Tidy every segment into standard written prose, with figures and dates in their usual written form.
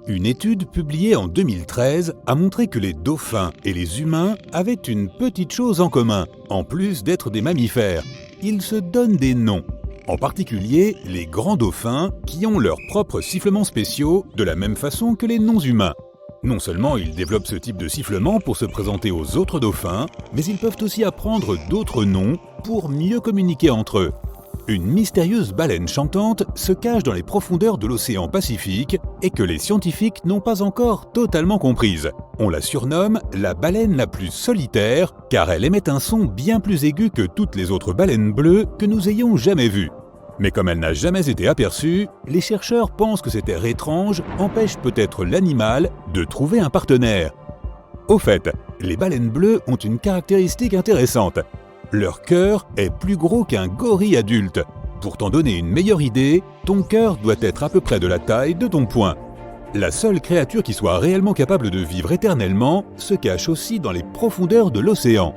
Une étude publiée en 2013 a montré que les dauphins et les humains avaient une petite chose en commun. En plus d'être des mammifères, ils se donnent des noms. En particulier, les grands dauphins qui ont leurs propres sifflements spéciaux de la même façon que les non-humains. Non seulement ils développent ce type de sifflement pour se présenter aux autres dauphins, mais ils peuvent aussi apprendre d'autres noms pour mieux communiquer entre eux. Une mystérieuse baleine chantante se cache dans les profondeurs de l'océan Pacifique et que les scientifiques n'ont pas encore totalement comprise. On la surnomme la baleine la plus solitaire car elle émet un son bien plus aigu que toutes les autres baleines bleues que nous ayons jamais vues. Mais comme elle n'a jamais été aperçue, les chercheurs pensent que cet air étrange empêche peut-être l'animal de trouver un partenaire. Au fait, les baleines bleues ont une caractéristique intéressante. Leur cœur est plus gros qu'un gorille adulte. Pour t'en donner une meilleure idée, ton cœur doit être à peu près de la taille de ton poing. La seule créature qui soit réellement capable de vivre éternellement se cache aussi dans les profondeurs de l'océan.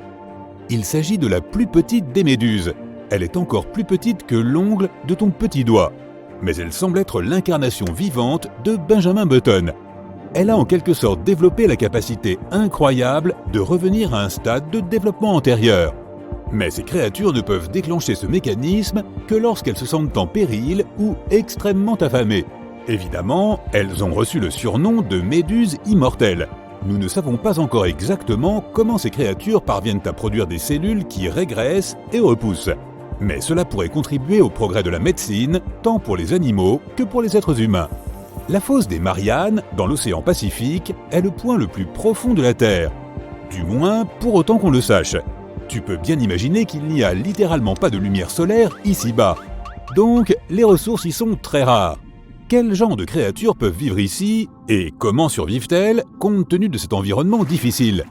Il s'agit de la plus petite des méduses. Elle est encore plus petite que l'ongle de ton petit doigt. Mais elle semble être l'incarnation vivante de Benjamin Button. Elle a en quelque sorte développé la capacité incroyable de revenir à un stade de développement antérieur. Mais ces créatures ne peuvent déclencher ce mécanisme que lorsqu'elles se sentent en péril ou extrêmement affamées. Évidemment, elles ont reçu le surnom de méduses immortelles. Nous ne savons pas encore exactement comment ces créatures parviennent à produire des cellules qui régressent et repoussent. Mais cela pourrait contribuer au progrès de la médecine, tant pour les animaux que pour les êtres humains. La fosse des Mariannes, dans l'océan Pacifique, est le point le plus profond de la Terre. Du moins, pour autant qu'on le sache. Tu peux bien imaginer qu'il n'y a littéralement pas de lumière solaire ici-bas. Donc, les ressources y sont très rares. Quel genre de créatures peuvent vivre ici et comment survivent-elles compte tenu de cet environnement difficile?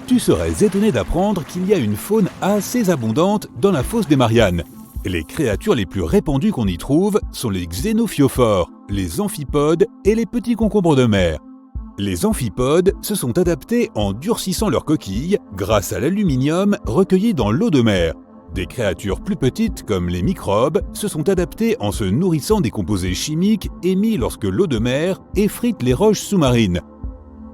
Tu serais étonné d'apprendre qu'il y a une faune assez abondante dans la fosse des Mariannes. Les créatures les plus répandues qu'on y trouve sont les xénophyophores, les amphipodes et les petits concombres de mer. Les amphipodes se sont adaptés en durcissant leurs coquilles grâce à l'aluminium recueilli dans l'eau de mer. Des créatures plus petites comme les microbes se sont adaptées en se nourrissant des composés chimiques émis lorsque l'eau de mer effrite les roches sous-marines.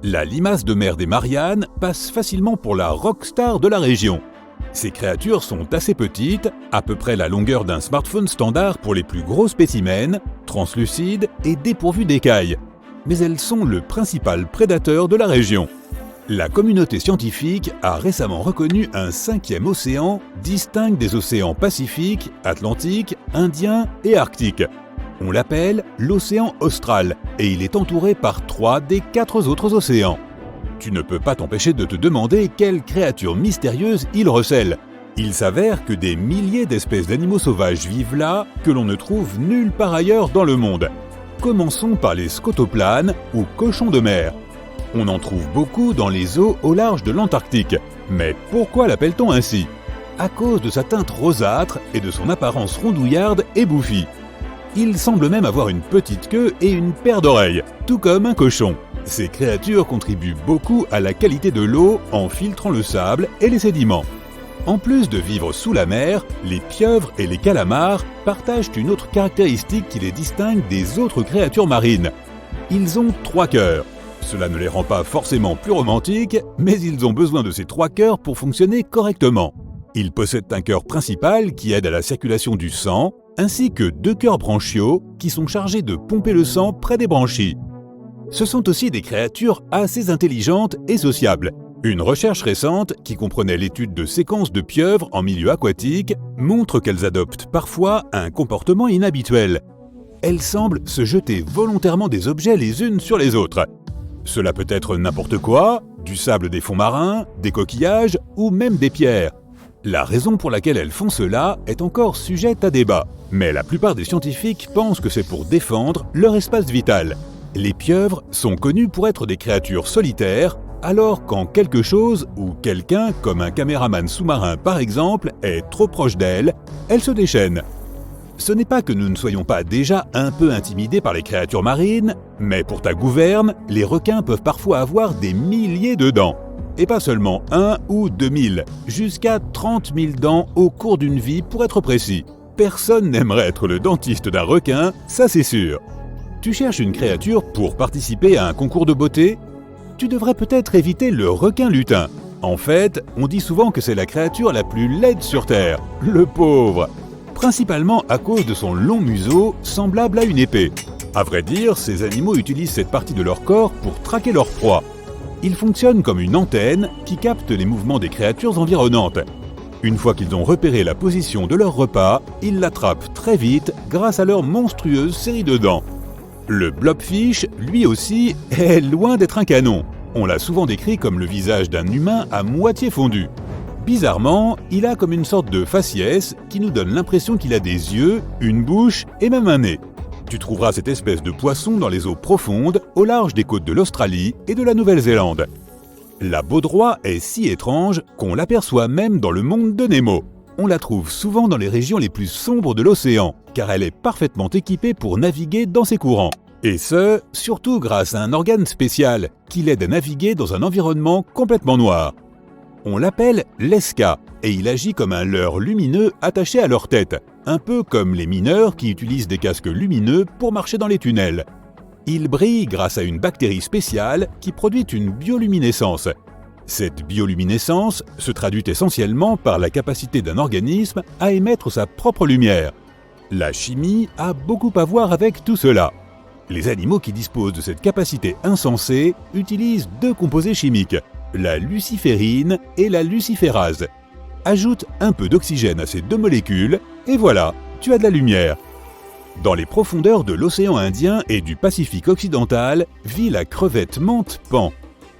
La limace de mer des Mariannes passe facilement pour la rockstar de la région. Ces créatures sont assez petites, à peu près la longueur d'un smartphone standard pour les plus gros spécimens, translucides et dépourvues d'écailles. Mais elles sont le principal prédateur de la région. La communauté scientifique a récemment reconnu un 5e océan distinct des océans Pacifique, Atlantique, Indien et Arctique. On l'appelle l'océan austral et il est entouré par 3 des 4 autres océans. Tu ne peux pas t'empêcher de te demander quelle créature mystérieuse il recèle. Il s'avère que des milliers d'espèces d'animaux sauvages vivent là que l'on ne trouve nulle part ailleurs dans le monde. Commençons par les scotoplanes ou cochons de mer. On en trouve beaucoup dans les eaux au large de l'Antarctique. Mais pourquoi l'appelle-t-on ainsi? À cause de sa teinte rosâtre et de son apparence rondouillarde et bouffie. Il semble même avoir une petite queue et une paire d'oreilles, tout comme un cochon. Ces créatures contribuent beaucoup à la qualité de l'eau en filtrant le sable et les sédiments. En plus de vivre sous la mer, les pieuvres et les calamars partagent une autre caractéristique qui les distingue des autres créatures marines. Ils ont 3 cœurs. Cela ne les rend pas forcément plus romantiques, mais ils ont besoin de ces 3 cœurs pour fonctionner correctement. Ils possèdent un cœur principal qui aide à la circulation du sang, ainsi que 2 cœurs branchiaux qui sont chargés de pomper le sang près des branchies. Ce sont aussi des créatures assez intelligentes et sociables. Une recherche récente, qui comprenait l'étude de séquences de pieuvres en milieu aquatique, montre qu'elles adoptent parfois un comportement inhabituel. Elles semblent se jeter volontairement des objets les unes sur les autres. Cela peut être n'importe quoi, du sable des fonds marins, des coquillages ou même des pierres. La raison pour laquelle elles font cela est encore sujette à débat, mais la plupart des scientifiques pensent que c'est pour défendre leur espace vital. Les pieuvres sont connues pour être des créatures solitaires, alors quand quelque chose ou quelqu'un, comme un caméraman sous-marin par exemple, est trop proche d'elles, elles se déchaînent. Ce n'est pas que nous ne soyons pas déjà un peu intimidés par les créatures marines, mais pour ta gouverne, les requins peuvent parfois avoir des milliers de dents. Et pas seulement 1 ou 2000, jusqu'à 30 000 dents au cours d'une vie pour être précis. Personne n'aimerait être le dentiste d'un requin, ça c'est sûr. Tu cherches une créature pour participer à un concours de beauté? Tu devrais peut-être éviter le requin-lutin. En fait, on dit souvent que c'est la créature la plus laide sur Terre, le pauvre. Principalement à cause de son long museau semblable à une épée. À vrai dire, ces animaux utilisent cette partie de leur corps pour traquer leur proie. Ils fonctionnent comme une antenne qui capte les mouvements des créatures environnantes. Une fois qu'ils ont repéré la position de leur repas, ils l'attrapent très vite grâce à leur monstrueuse série de dents. Le blobfish, lui aussi, est loin d'être un canon. On l'a souvent décrit comme le visage d'un humain à moitié fondu. Bizarrement, il a comme une sorte de faciès qui nous donne l'impression qu'il a des yeux, une bouche et même un nez. Tu trouveras cette espèce de poisson dans les eaux profondes, au large des côtes de l'Australie et de la Nouvelle-Zélande. La baudroie est si étrange qu'on l'aperçoit même dans le monde de Nemo. On la trouve souvent dans les régions les plus sombres de l'océan, car elle est parfaitement équipée pour naviguer dans ces courants. Et ce, surtout grâce à un organe spécial qui l'aide à naviguer dans un environnement complètement noir. On l'appelle l'esca, et il agit comme un leurre lumineux attaché à leur tête, un peu comme les mineurs qui utilisent des casques lumineux pour marcher dans les tunnels. Il brille grâce à une bactérie spéciale qui produit une bioluminescence. Cette bioluminescence se traduit essentiellement par la capacité d'un organisme à émettre sa propre lumière. La chimie a beaucoup à voir avec tout cela. Les animaux qui disposent de cette capacité insensée utilisent deux composés chimiques, la luciférine et la luciférase. Ajoute un peu d'oxygène à ces deux molécules et voilà, tu as de la lumière. Dans les profondeurs de l'océan Indien et du Pacifique occidental vit la crevette menthe pan.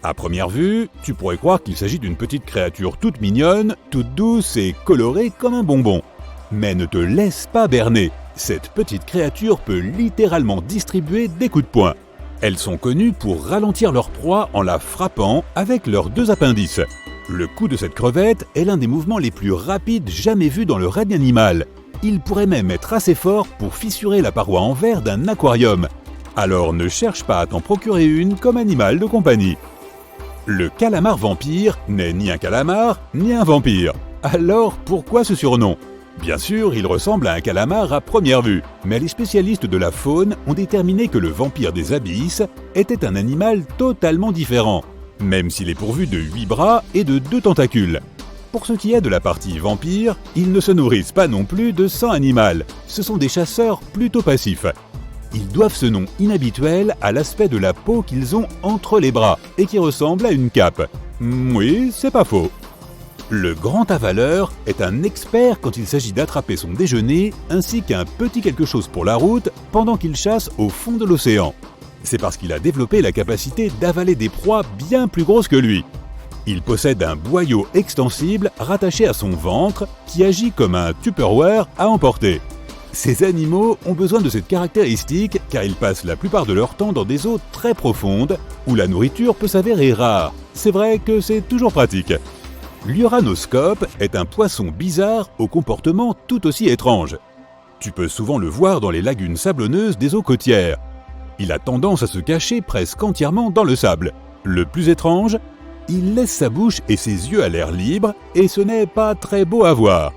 À première vue, tu pourrais croire qu'il s'agit d'une petite créature toute mignonne, toute douce et colorée comme un bonbon. Mais ne te laisse pas berner, cette petite créature peut littéralement distribuer des coups de poing. Elles sont connues pour ralentir leur proie en la frappant avec leurs deux appendices. Le coup de cette crevette est l'un des mouvements les plus rapides jamais vus dans le règne animal. Il pourrait même être assez fort pour fissurer la paroi en verre d'un aquarium. Alors ne cherche pas à t'en procurer une comme animal de compagnie. Le calamar vampire n'est ni un calamar, ni un vampire. Alors pourquoi ce surnom ? Bien sûr, il ressemble à un calamar à première vue, mais les spécialistes de la faune ont déterminé que le vampire des abysses était un animal totalement différent, même s'il est pourvu de 8 bras et de 2 tentacules. Pour ce qui est de la partie vampire, ils ne se nourrissent pas non plus de sang animal, ce sont des chasseurs plutôt passifs. Ils doivent ce nom inhabituel à l'aspect de la peau qu'ils ont entre les bras et qui ressemble à une cape. Oui, c'est pas faux. Le grand avaleur est un expert quand il s'agit d'attraper son déjeuner ainsi qu'un petit quelque chose pour la route pendant qu'il chasse au fond de l'océan. C'est parce qu'il a développé la capacité d'avaler des proies bien plus grosses que lui. Il possède un boyau extensible rattaché à son ventre qui agit comme un Tupperware à emporter. Ces animaux ont besoin de cette caractéristique car ils passent la plupart de leur temps dans des eaux très profondes où la nourriture peut s'avérer rare. C'est vrai que c'est toujours pratique. L'uranoscope est un poisson bizarre au comportement tout aussi étrange. Tu peux souvent le voir dans les lagunes sablonneuses des eaux côtières. Il a tendance à se cacher presque entièrement dans le sable. Le plus étrange, il laisse sa bouche et ses yeux à l'air libre et ce n'est pas très beau à voir.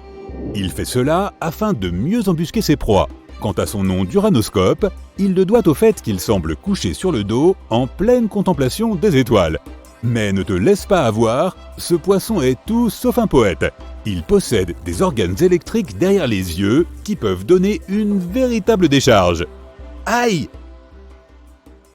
Il fait cela afin de mieux embusquer ses proies. Quant à son nom d'uranoscope, il le doit au fait qu'il semble couché sur le dos en pleine contemplation des étoiles. Mais ne te laisse pas avoir, ce poisson est tout sauf un poète. Il possède des organes électriques derrière les yeux qui peuvent donner une véritable décharge. Aïe!